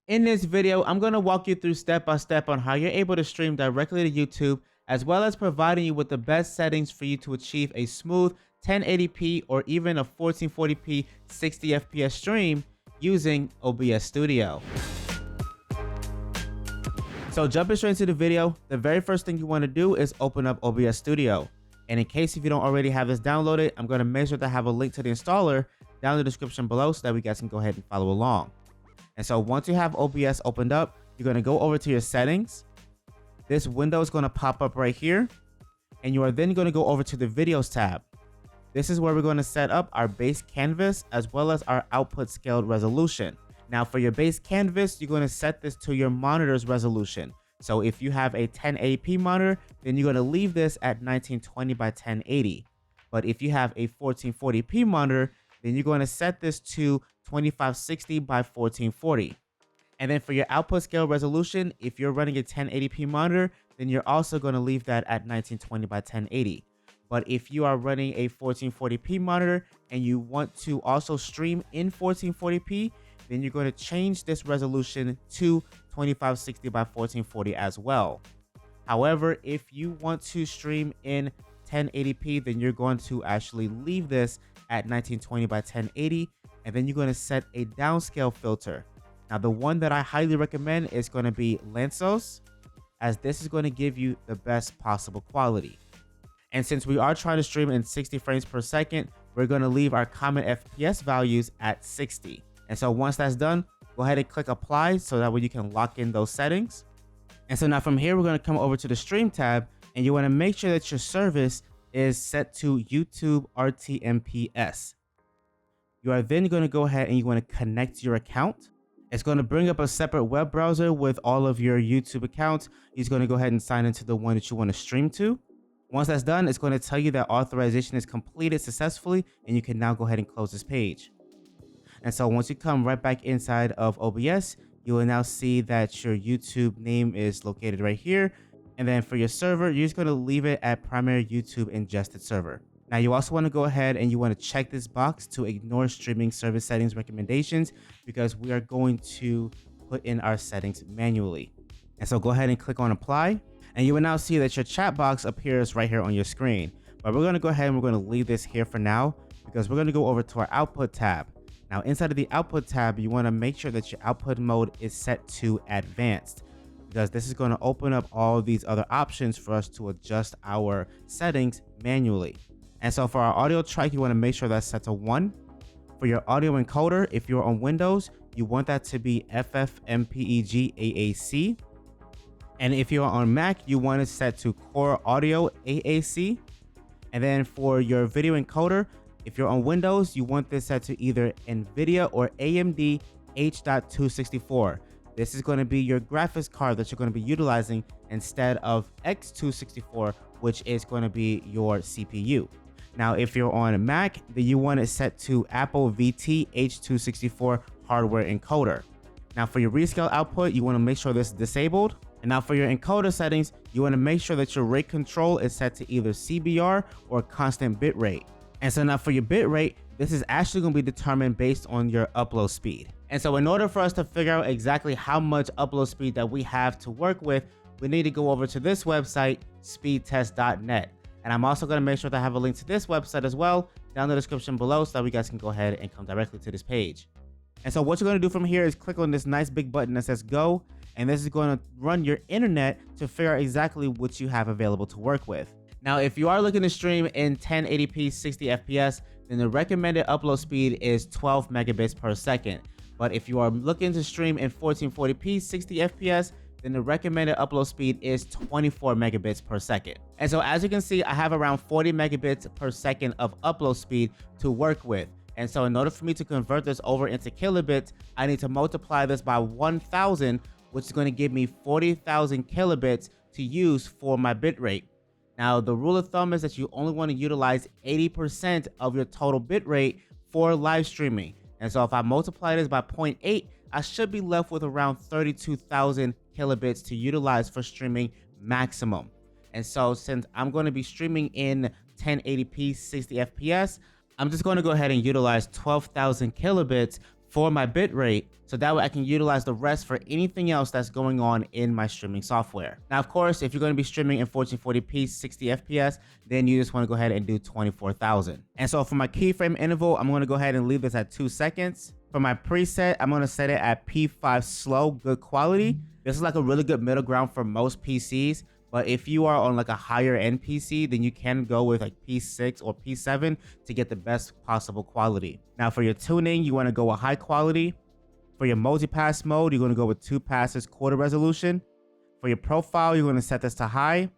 In this video, I'm going to walk you through step by step on how you're able to stream directly to YouTube, as well as providing you with the best settings for you to achieve a smooth 1080p or even a 1440p 60 FPS stream using OBS Studio. So jumping straight into the video, the very first thing you want to do is open up OBS Studio. And in case if you don't already have this downloaded, I'm going to make sure to have a link to the installer down in the description below so that we guys can go ahead and follow along. And so once you have OBS opened up, you're going to go over to your settings. This window is going to pop up right here. And you are then going to go over to the videos tab. This is where we're going to set up our base canvas as well as our output scaled resolution. Now for your base canvas, you're going to set this to your monitor's resolution. So if you have a 1080p monitor, then you're going to leave this at 1920 by 1080. But if you have a 1440p monitor, then you're going to set this to 2560 by 1440. And then for your output scale resolution, if you're running a 1080p monitor, then you're also going to leave that at 1920 by 1080. But if you are running a 1440p monitor and you want to also stream in 1440p, then you're going to change this resolution to 2560 by 1440 as well. However, if you want to stream in 1080p, then you're going to actually leave this at 1920 by 1080, and then you're going to set a downscale filter. Now the one that I highly recommend is going to be Lanczos, as this is going to give you the best possible quality. And since we are trying to stream in 60 frames per second, we're going to leave our common FPS values at 60. And so once that's done, go ahead and click apply so that way you can lock in those settings. And so now from here, we're going to come over to the stream tab, and you want to make sure that your service is set to YouTube RTMPS. You are then going to go ahead and you want to connect your account. It's going to bring up a separate web browser with all of your YouTube accounts. You're going to go ahead and sign into the one that you want to stream to. Once that's done, it's going to tell you that authorization is completed successfully, and you can now go ahead and close this page. And so once you come right back inside of OBS, you will now see that your YouTube name is located right here. And then for your server, you're just going to leave it at primary YouTube ingested server. Now you also want to go ahead and you want to check this box to ignore streaming service settings recommendations, because we are going to put in our settings manually. And so go ahead and click on apply, and you will now see that your chat box appears right here on your screen. But we're going to go ahead and we're going to leave this here for now, because we're going to go over to our output tab. Now inside of the output tab, you want to make sure that your output mode is set to advanced, because this is going to open up all these other options for us to adjust our settings manually. And so for our audio track, you want to make sure that's set to 1. For your audio encoder, if you're on Windows, you want that to be FFmpeg AAC. And if you're on Mac, you want it set to Core Audio AAC. And then for your video encoder, if you're on Windows, you want this set to either NVIDIA or AMD H.264. This is going to be your graphics card that you're going to be utilizing instead of X264, which is going to be your CPU. Now, if you're on Mac, then you want it set to Apple VT H.264 hardware encoder. Now, for your rescale output, you want to make sure this is disabled. And now for your encoder settings, you want to make sure that your rate control is set to either CBR or constant bit rate. And so now for your bit rate, this is actually going to be determined based on your upload speed. And so in order for us to figure out exactly how much upload speed that we have to work with, we need to go over to this website, speedtest.net. And I'm also going to make sure to have a link to this website as well down in the description below so that you guys can go ahead and come directly to this page. And so what you're going to do from here is click on this nice big button that says go. And this is going to run your internet to figure out exactly what you have available to work with. Now, if you are looking to stream in 1080p 60 FPS, then the recommended upload speed is 12 megabits per second. But if you are looking to stream in 1440p 60 FPS, then the recommended upload speed is 24 megabits per second. And so as you can see, I have around 40 megabits per second of upload speed to work with. And so in order for me to convert this over into kilobits, I need to multiply this by 1000, which is going to give me 40,000 kilobits to use for my bitrate. Now, the rule of thumb is that you only want to utilize 80% of your total bitrate for live streaming. And so if I multiply this by 0.8, I should be left with around 32,000 kilobits to utilize for streaming maximum. And so since I'm going to be streaming in 1080p 60 FPS, I'm just going to go ahead and utilize 12,000 kilobits for my bitrate, so that way I can utilize the rest for anything else that's going on in my streaming software. Now, of course, if you're going to be streaming in 1440p 60 FPS, then you just want to go ahead and do 24,000. And so for my keyframe interval, I'm going to go ahead and leave this at 2 seconds. For my preset, I'm going to set it at P5 slow, good quality. This is like a really good middle ground for most PCs. But if you are on like a higher end PC, then you can go with like P6 or P7 to get the best possible quality. Now for your tuning, you want to go with high quality. For your multipass mode, you're going to go with 2 passes quarter resolution. For your profile, you're going to set this to high.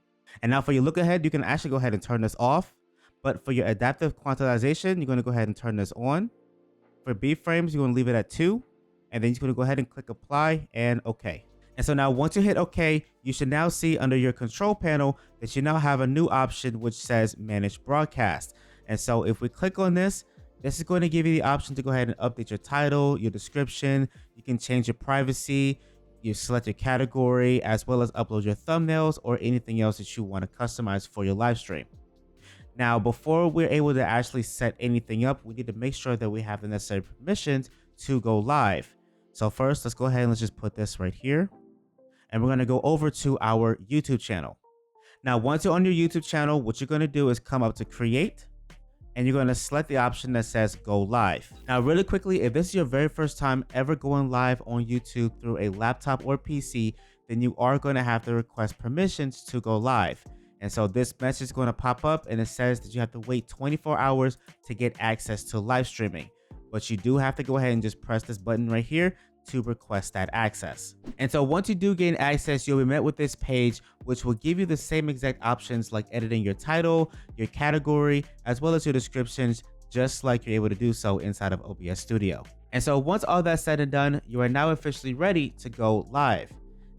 And now for your look ahead, you can actually go ahead and turn this off. But for your adaptive quantization, you're going to go ahead and turn this on. For B-frames, you're going to leave it at 2. And then you're going to go ahead and click apply and OK. And so now once you hit OK, you should now see under your control panel that you now have a new option which says manage broadcast. And so if we click on this, this is going to give you the option to go ahead and update your title, your description. You can change your privacy, you select your category, as well as upload your thumbnails or anything else that you want to customize for your live stream. Now, before we're able to actually set anything up, we need to make sure that we have the necessary permissions to go live. So first, let's go ahead and let's just put this right here. And we're going to go over to our YouTube channel. Now, once you're on your YouTube channel, what you're going to do is come up to create, and you're going to select the option that says go live. Now, really quickly, if this is your very first time ever going live on YouTube through a laptop or PC, then you are going to have to request permissions to go live. And so this message is going to pop up and it says that you have to wait 24 hours to get access to live streaming. But you do have to go ahead and just press this button right here to request that access. And so once you do gain access, you'll be met with this page, which will give you the same exact options like editing your title, your category, as well as your descriptions, just like you're able to do so inside of OBS Studio. And so once all that's said and done, you are now officially ready to go live.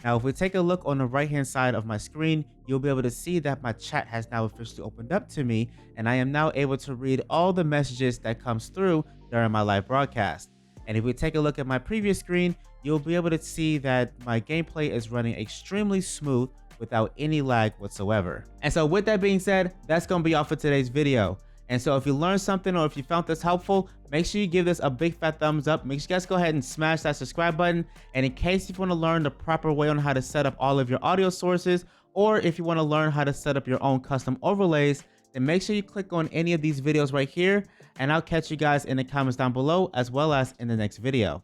Now, if we take a look on the right-hand side of my screen, you'll be able to see that my chat has now officially opened up to me, and I am now able to read all the messages that comes through during my live broadcast. And if we take a look at my previous screen, you'll be able to see that my gameplay is running extremely smooth without any lag whatsoever. And so with that being said, that's going to be all for today's video. And so if you learned something or if you found this helpful, make sure you give this a big fat thumbs up. Make sure you guys go ahead and smash that subscribe button. And in case you want to learn the proper way on how to set up all of your audio sources, or if you want to learn how to set up your own custom overlays, then make sure you click on any of these videos right here. And I'll catch you guys in the comments down below, as well as in the next video.